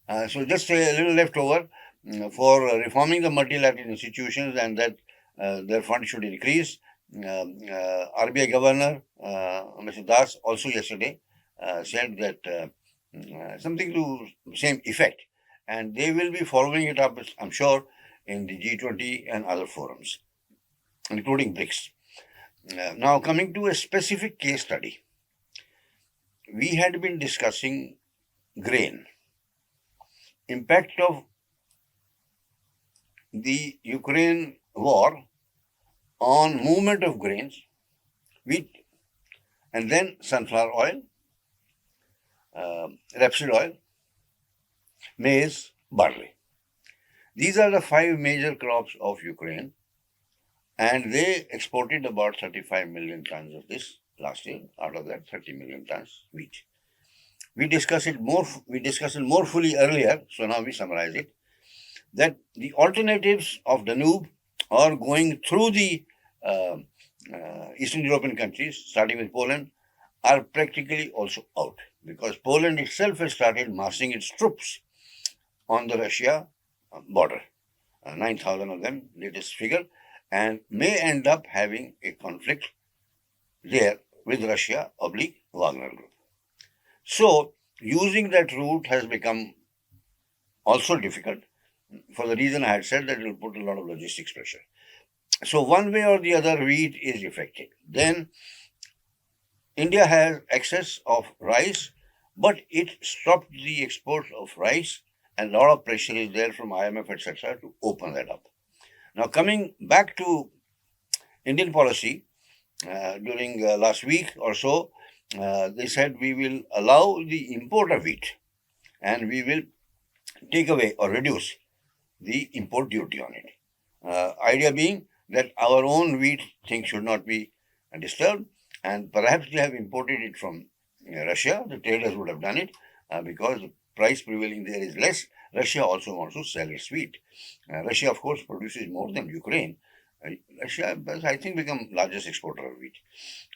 So just a little leftover for reforming the multilateral institutions and that their funds should increase. RBI Governor Mr. Das also yesterday said that something to same effect, and they will be following it up, I'm sure, in the G20 and other forums, including BRICS. Now, coming to a specific case study, we had been discussing grain, impact of the Ukraine war on movement of grains, wheat, and then sunflower oil, rapeseed oil, maize, barley. These are the 5 major crops of Ukraine, and they exported about 35 million tons of this last year. Out of that, 30 million tons wheat. We discussed it more fully earlier, so now we summarize it. That the alternatives of Danube are going through the Eastern European countries, starting with Poland, are practically also out, because Poland itself has started massing its troops on the Russia border, 9,000 of them, latest figure, and may end up having a conflict there with Russia oblique Wagner Group. So, using that route has become also difficult for the reason I had said, that it will put a lot of logistics pressure. So, one way or the other, wheat is affected. Then, India has excess of rice, but it stopped the export of rice, and a lot of pressure is there from IMF, etc., to open that up. Now, coming back to Indian policy, during last week or so, they said we will allow the import of wheat and we will take away or reduce the import duty on it. Idea being that our own wheat thing should not be disturbed, and perhaps they have imported it from Russia. The traders would have done it because the price prevailing there is less. Russia also wants to sell its wheat. Russia, of course, produces more than Ukraine. Russia has, I think, become largest exporter of wheat,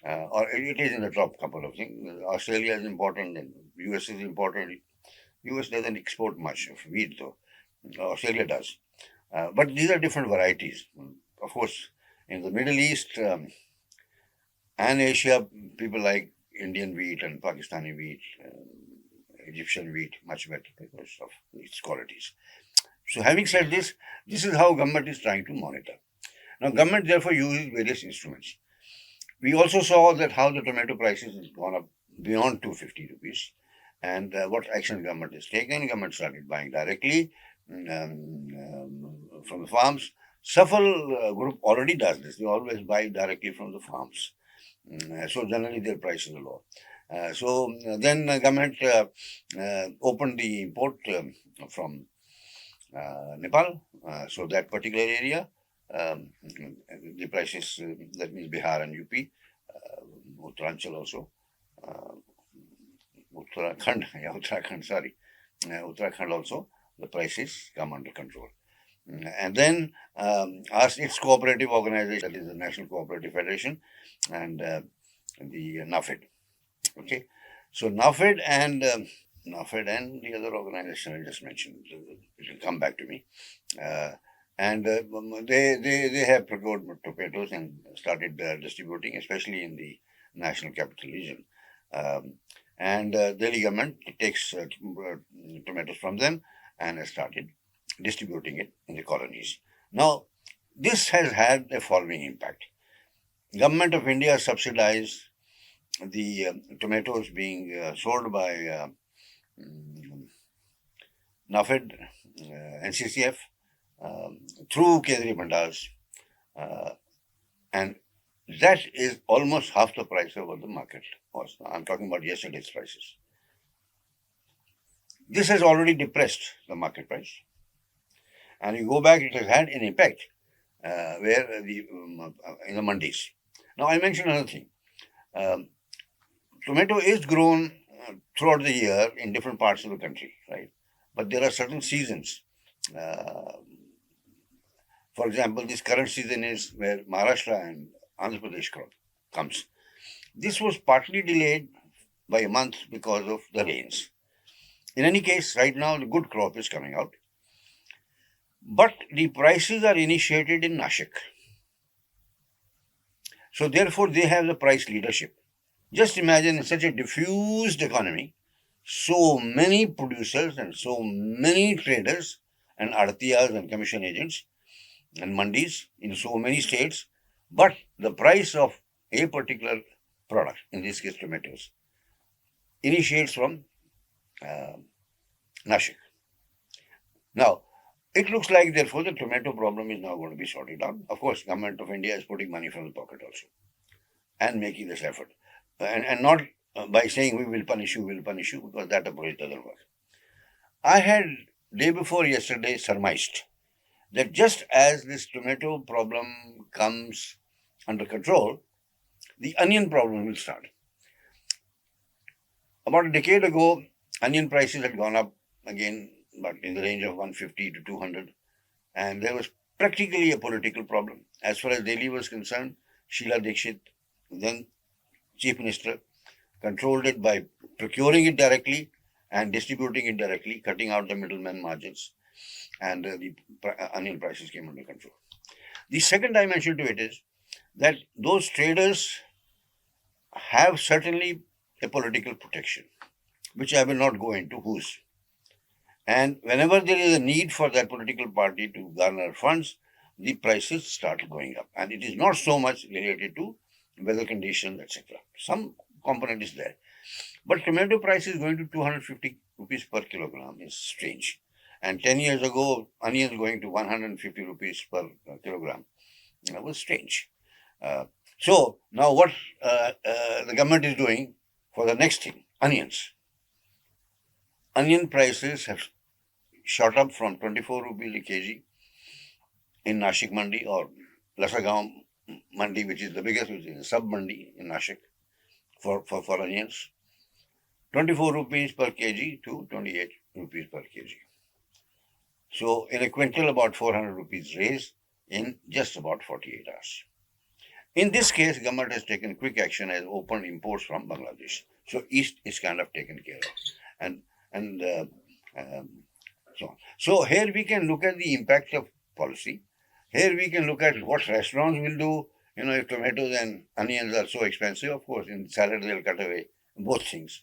or it is in the top couple of things. Australia is important, and US is important. US doesn't export much of wheat, though. Australia does. But these are different varieties. Of course, in the Middle East and Asia, people like Indian wheat and Pakistani wheat, Egyptian wheat, much better because of its qualities. So having said this, this is how government is trying to monitor. Now, government therefore uses various instruments. We also saw that how the tomato prices has gone up beyond 250 rupees, and what action government has taken. Government started buying directly from the farms. Safal group already does this. They always buy directly from the farms. So generally their prices are low. So then government opened the import from Nepal. So that particular area, the prices, that means Bihar and UP, Uttaranchal also, Uttarakhand also, the prices come under control. And then asked its cooperative organization, that is the National Cooperative Federation, and the NAFED. Okay, so NAFED and the other organization I just mentioned, it will come back to me. And they have procured tomatoes and started distributing, especially in the National Capital Region. And Delhi government takes tomatoes from them and has started distributing it in the colonies. Now, this has had a following impact. Government of India subsidized the tomatoes being sold by NAFED, NCCF, through Kedri Bhandars, and that is almost half the price of what the market was. I'm talking about yesterday's prices. This has already depressed the market price. And you go back, it has had an impact where in the mandis. Now, I mentioned another thing. Tomato is grown throughout the year in different parts of the country, right? But there are certain seasons. For example, this current season is where Maharashtra and Andhra Pradesh crop comes. This was partly delayed by a month because of the rains. In any case, right now the good crop is coming out. But the prices are initiated in Nashik. So therefore they have the price leadership. Just imagine in such a diffused economy, so many producers and so many traders and artiyas and commission agents and mandis in so many states, but the price of a particular product, in this case tomatoes, initiates from Nashik. Now, it looks like therefore the tomato problem is now going to be sorted out. Of course, government of India is putting money from the pocket also and making this effort. And not by saying we will punish you, because that approach doesn't work. I had day before yesterday surmised that just as this tomato problem comes under control, the onion problem will start. About a decade ago, onion prices had gone up again, but in the range of 150 to 200, and there was practically a political problem. As far as Delhi was concerned, Sheila Dikshit, then Chief Minister, controlled it by procuring it directly and distributing it directly, cutting out the middleman margins, and the onion prices came under control. The second dimension to it is that those traders have certainly a political protection, which I will not go into whose. And whenever there is a need for that political party to garner funds, the prices start going up. And it is not so much related to weather conditions, etc. Some component is there. But tomato price is going to 250 rupees per kilogram is strange. And 10 years ago, onions going to 150 rupees per kilogram was strange. So now what the government is doing for the next thing, onions. Onion prices have shot up from 24 rupees a kg in Nashik Mandi or Lasagaon Mandi, which is the biggest, which is a sub-mandi in Nashik for onions. 24 rupees per kg to 28 rupees per kg. So in a quintal, about 400 rupees raise in just about 48 hours. In this case, government has taken quick action and opened imports from Bangladesh. So East is kind of taken care of. And so on. So here we can look at the impact of policy. Here we can look at what restaurants will do. If tomatoes and onions are so expensive, of course, in salad they'll cut away both things.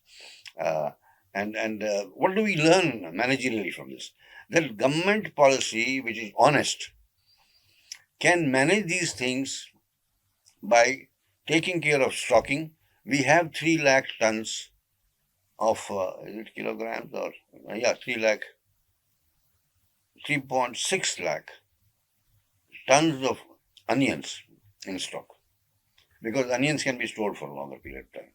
And what do we learn managerially from this? That government policy, which is honest, can manage these things by taking care of stocking. We have 3 lakh tons of, is it kilograms or, 3.6 lakh tons of onions in stock, because onions can be stored for a longer period of time.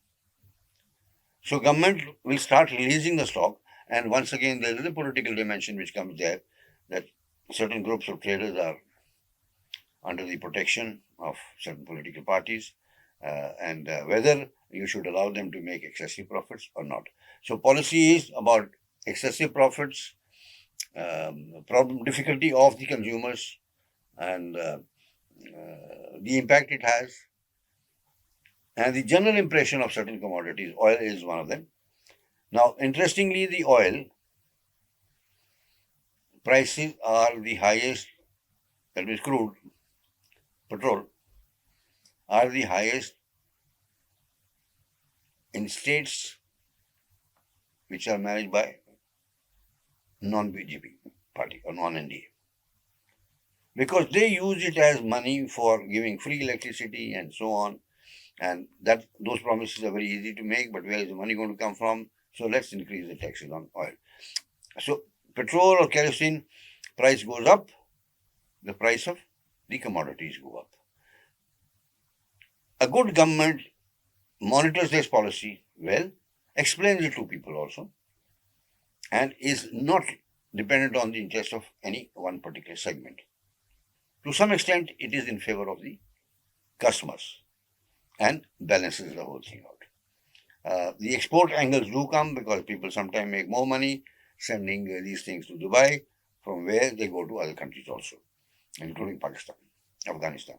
So government will start releasing the stock, and once again there is a political dimension which comes there, that certain groups of traders are under the protection of certain political parties, and whether you should allow them to make excessive profits or not. So policy is about excessive profits, difficulty of the consumers, and the impact it has, and the general impression of certain commodities. Oil is one of them. Now, interestingly, the oil prices are the highest, that is crude, petrol, are the highest in states which are managed by non-BJP party or non-NDA. Because they use it as money for giving free electricity and so on. And that those promises are very easy to make, but where is the money going to come from? So let's increase the taxes on oil. So petrol or kerosene price goes up, the price of the commodities go up. A good government monitors this policy well, explains it to people also, and is not dependent on the interest of any one particular segment. To some extent, it is in favor of the customers and balances the whole thing out. The export angles do come because people sometimes make more money sending these things to Dubai, from where they go to other countries also, including Pakistan, Afghanistan,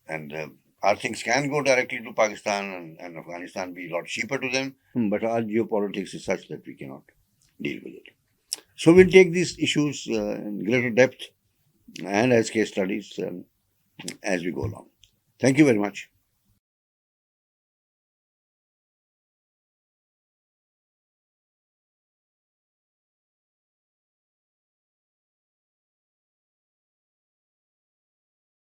and our things can go directly to Pakistan and Afghanistan be a lot cheaper to them, but our geopolitics is such that we cannot deal with it. So we'll take these issues in greater depth and as case studies as we go along. Thank you very much.